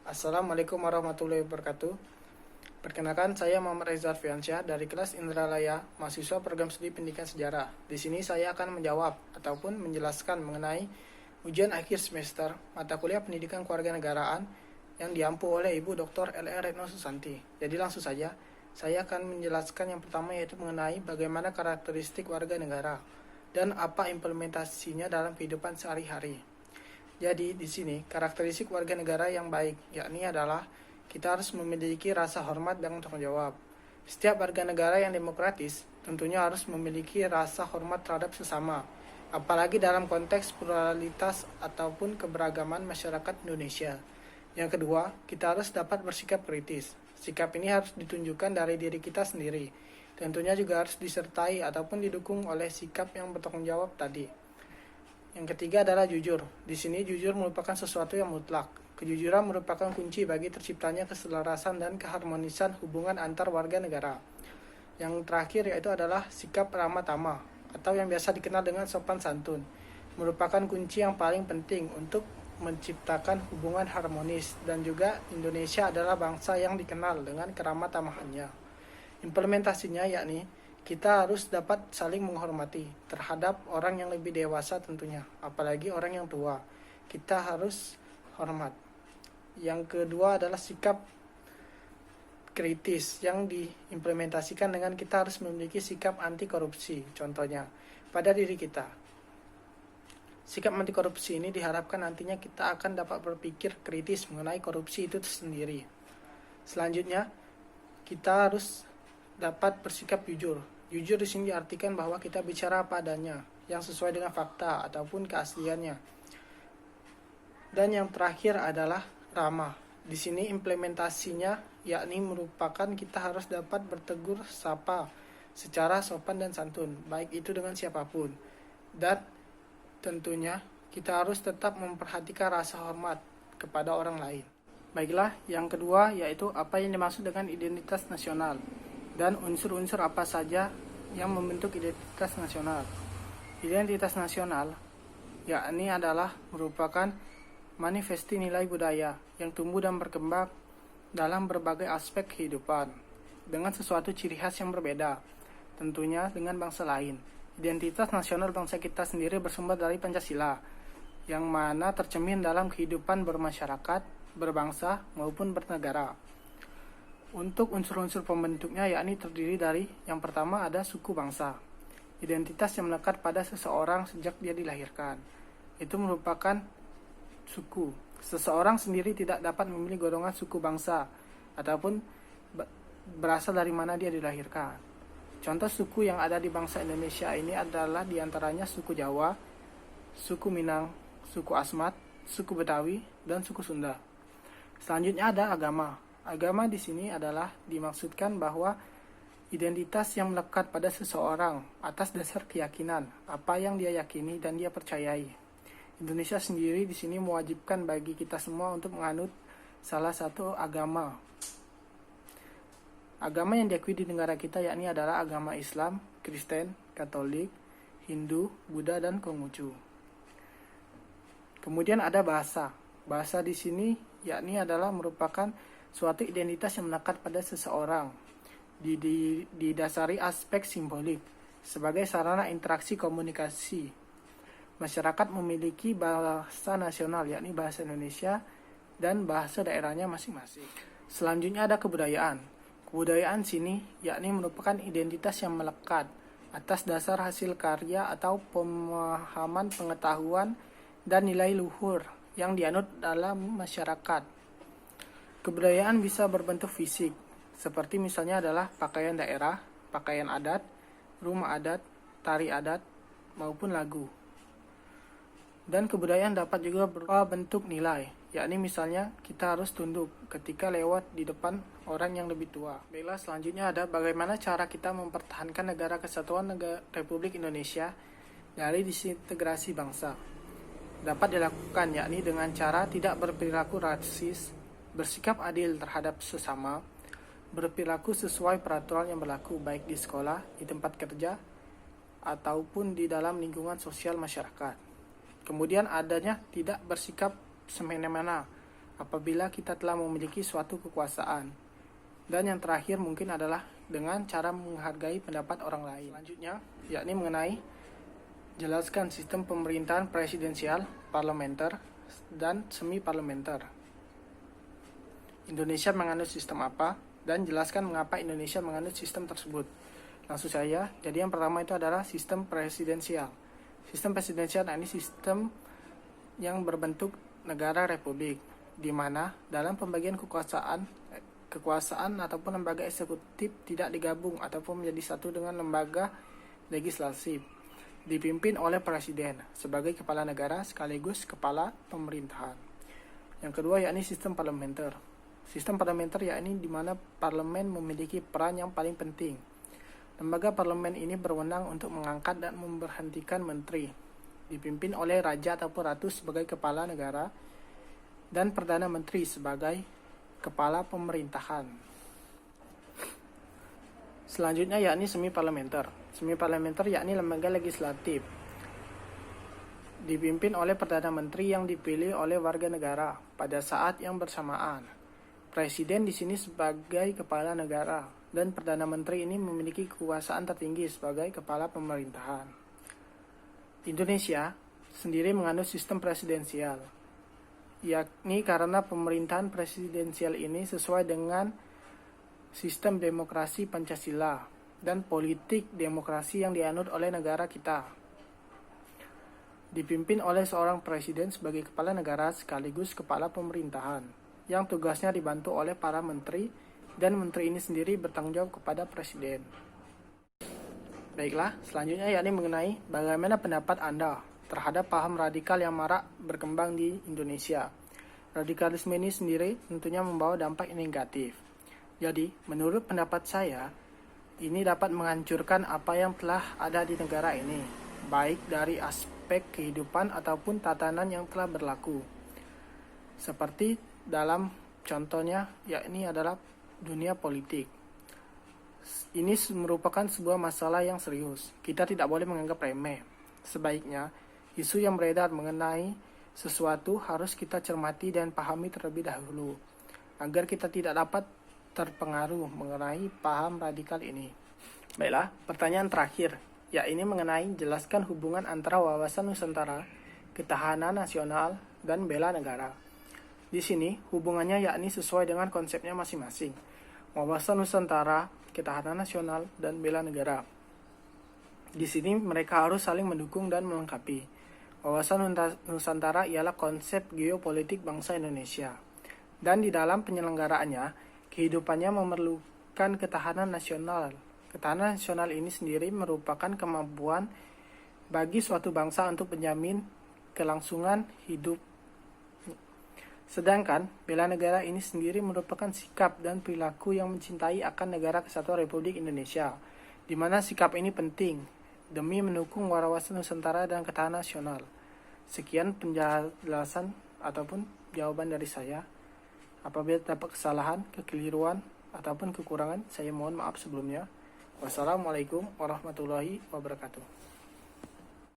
Assalamualaikum warahmatullahi wabarakatuh. Perkenalkan, saya Muhammad Reza Arfiansyah dari kelas Indralaya, mahasiswa program studi pendidikan sejarah. Di sini saya akan menjawab ataupun menjelaskan mengenai ujian akhir semester mata kuliah pendidikan kewarganegaraan yang diampu oleh Ibu Dr. L.R. Retno Susanti. Jadi langsung saja, saya akan menjelaskan yang pertama yaitu mengenai bagaimana karakteristik warga negara dan apa implementasinya dalam kehidupan sehari-hari. Jadi di sini karakteristik warga negara yang baik yakni adalah kita harus memiliki rasa hormat dan tanggung jawab. Setiap warga negara yang demokratis tentunya harus memiliki rasa hormat terhadap sesama, apalagi dalam konteks pluralitas ataupun keberagaman masyarakat Indonesia. Yang kedua, kita harus dapat bersikap kritis. Sikap ini harus ditunjukkan dari diri kita sendiri. Tentunya juga harus disertai ataupun didukung oleh sikap yang bertanggung jawab tadi. Yang ketiga adalah jujur. Di sini jujur merupakan sesuatu yang mutlak. Kejujuran merupakan kunci bagi terciptanya keselarasan dan keharmonisan hubungan antar warga negara. Yang terakhir yaitu adalah sikap ramah tamah atau yang biasa dikenal dengan sopan santun. Merupakan kunci yang paling penting untuk menciptakan hubungan harmonis, dan juga Indonesia adalah bangsa yang dikenal dengan keramah tamahannya. Implementasinya yakni kita harus dapat saling menghormati terhadap orang yang lebih dewasa tentunya, apalagi orang yang tua. Kita harus hormat. Yang kedua adalah sikap kritis yang diimplementasikan dengan kita harus memiliki sikap anti korupsi. Contohnya, pada diri kita. Sikap anti korupsi ini diharapkan nantinya kita akan dapat berpikir kritis mengenai korupsi itu sendiri. Selanjutnya, kita harus dapat bersikap jujur. Jujur di sini diartikan bahwa kita bicara apa adanya, yang sesuai dengan fakta ataupun keasliannya. Dan yang terakhir adalah ramah. Di sini implementasinya yakni merupakan kita harus dapat bertegur sapa secara sopan dan santun, baik itu dengan siapapun. Dan tentunya kita harus tetap memperhatikan rasa hormat kepada orang lain. Baiklah, yang kedua yaitu apa yang dimaksud dengan identitas nasional dan unsur-unsur apa saja yang membentuk identitas nasional. Identitas nasional yakni adalah merupakan manifesti nilai budaya yang tumbuh dan berkembang dalam berbagai aspek kehidupan dengan sesuatu ciri khas yang berbeda tentunya dengan bangsa lain. Identitas nasional bangsa kita sendiri bersumber dari Pancasila, yang mana tercermin dalam kehidupan bermasyarakat, berbangsa maupun bernegara. Untuk unsur-unsur pembentuknya yakni terdiri dari yang pertama ada suku bangsa. Identitas yang melekat pada seseorang sejak dia dilahirkan. Itu merupakan suku. Seseorang sendiri tidak dapat memilih golongan suku bangsa ataupun berasal dari mana dia dilahirkan. Contoh suku yang ada di bangsa Indonesia ini adalah diantaranya suku Jawa, suku Minang, suku Asmat, suku Betawi, dan suku Sunda. Selanjutnya ada agama. Agama di sini adalah dimaksudkan bahwa identitas yang melekat pada seseorang atas dasar keyakinan, apa yang dia yakini dan dia percayai. Indonesia sendiri di sini mewajibkan bagi kita semua untuk menganut salah satu agama. Agama yang diakui di negara kita yakni adalah agama Islam, Kristen, Katolik, Hindu, Buddha, dan Konghucu. Kemudian ada bahasa. Bahasa di sini yakni adalah merupakan suatu identitas yang melekat pada seseorang, didasari aspek simbolik sebagai sarana interaksi komunikasi. Masyarakat memiliki bahasa nasional yakni bahasa Indonesia dan bahasa daerahnya masing-masing. Selanjutnya ada kebudayaan. Kebudayaan sini yakni merupakan identitas yang melekat atas dasar hasil karya atau pemahaman pengetahuan dan nilai luhur yang dianut dalam masyarakat. Kebudayaan bisa berbentuk fisik, seperti misalnya adalah pakaian daerah, pakaian adat, rumah adat, tari adat, maupun lagu. Dan kebudayaan dapat juga berupa bentuk nilai, yakni misalnya kita harus tunduk ketika lewat di depan orang yang lebih tua. Baiklah, selanjutnya ada bagaimana cara kita mempertahankan negara kesatuan Republik Indonesia dari disintegrasi bangsa. Dapat dilakukan yakni dengan cara tidak berperilaku rasis, bersikap adil terhadap sesama, berperilaku sesuai peraturan yang berlaku baik di sekolah, di tempat kerja, ataupun di dalam lingkungan sosial masyarakat. Kemudian adanya tidak bersikap semena-mena apabila kita telah memiliki suatu kekuasaan. Dan yang terakhir mungkin adalah dengan cara menghargai pendapat orang lain. Selanjutnya, yakni mengenai jelaskan sistem pemerintahan presidensial, parlementer, dan semi-parlementer. Indonesia menganut sistem apa, dan jelaskan mengapa Indonesia menganut sistem tersebut. Langsung saja, jadi yang pertama itu adalah sistem presidensial. Sistem presidensial ini sistem yang berbentuk negara republik, di mana dalam pembagian kekuasaan ataupun lembaga eksekutif tidak digabung ataupun menjadi satu dengan lembaga legislatif, dipimpin oleh presiden sebagai kepala negara sekaligus kepala pemerintahan. Yang kedua yakni sistem parlementer. Sistem parlementer yakni di mana parlemen memiliki peran yang paling penting. Lembaga parlemen ini berwenang untuk mengangkat dan memberhentikan menteri, dipimpin oleh raja ataupun ratu sebagai kepala negara, dan perdana menteri sebagai kepala pemerintahan. Selanjutnya yakni semi-parlementer. Semi-parlementer yakni lembaga legislatif, dipimpin oleh perdana menteri yang dipilih oleh warga negara pada saat yang bersamaan. Presiden di sini sebagai kepala negara, dan perdana menteri ini memiliki kekuasaan tertinggi sebagai kepala pemerintahan. Indonesia sendiri menganut sistem presidensial, yakni karena pemerintahan presidensial ini sesuai dengan sistem demokrasi Pancasila dan politik demokrasi yang dianut oleh negara kita. Dipimpin oleh seorang presiden sebagai kepala negara sekaligus kepala pemerintahan, yang tugasnya dibantu oleh para menteri, dan menteri ini sendiri bertanggung jawab kepada presiden. Baiklah, selanjutnya yakni mengenai bagaimana pendapat Anda terhadap paham radikal yang marak berkembang di Indonesia. Radikalisme ini sendiri tentunya membawa dampak negatif. Jadi, menurut pendapat saya, ini dapat menghancurkan apa yang telah ada di negara ini, baik dari aspek kehidupan ataupun tatanan yang telah berlaku. Seperti dalam contohnya, yakni adalah dunia politik. Ini merupakan sebuah masalah yang serius. Kita tidak boleh menganggap remeh. Sebaiknya, isu yang beredar mengenai sesuatu harus kita cermati dan pahami terlebih dahulu, agar kita tidak dapat terpengaruh mengenai paham radikal ini. Baiklah, pertanyaan terakhir, yakni mengenai jelaskan hubungan antara wawasan Nusantara, ketahanan nasional, dan bela negara. Di sini, hubungannya yakni sesuai dengan konsepnya masing-masing. Wawasan Nusantara, ketahanan nasional, dan bela negara. Di sini mereka harus saling mendukung dan melengkapi. Wawasan Nusantara ialah konsep geopolitik bangsa Indonesia. Dan di dalam penyelenggaraannya, kehidupannya memerlukan ketahanan nasional. Ketahanan nasional ini sendiri merupakan kemampuan bagi suatu bangsa untuk menjamin kelangsungan hidup. Sedangkan bela negara ini sendiri merupakan sikap dan perilaku yang mencintai akan negara kesatuan Republik Indonesia, di mana sikap ini penting demi mendukung wawasan Nusantara dan ketahanan nasional. Sekian penjelasan ataupun jawaban dari saya. Apabila terdapat kesalahan, kekeliruan, ataupun kekurangan, saya mohon maaf sebelumnya. Wassalamualaikum warahmatullahi wabarakatuh.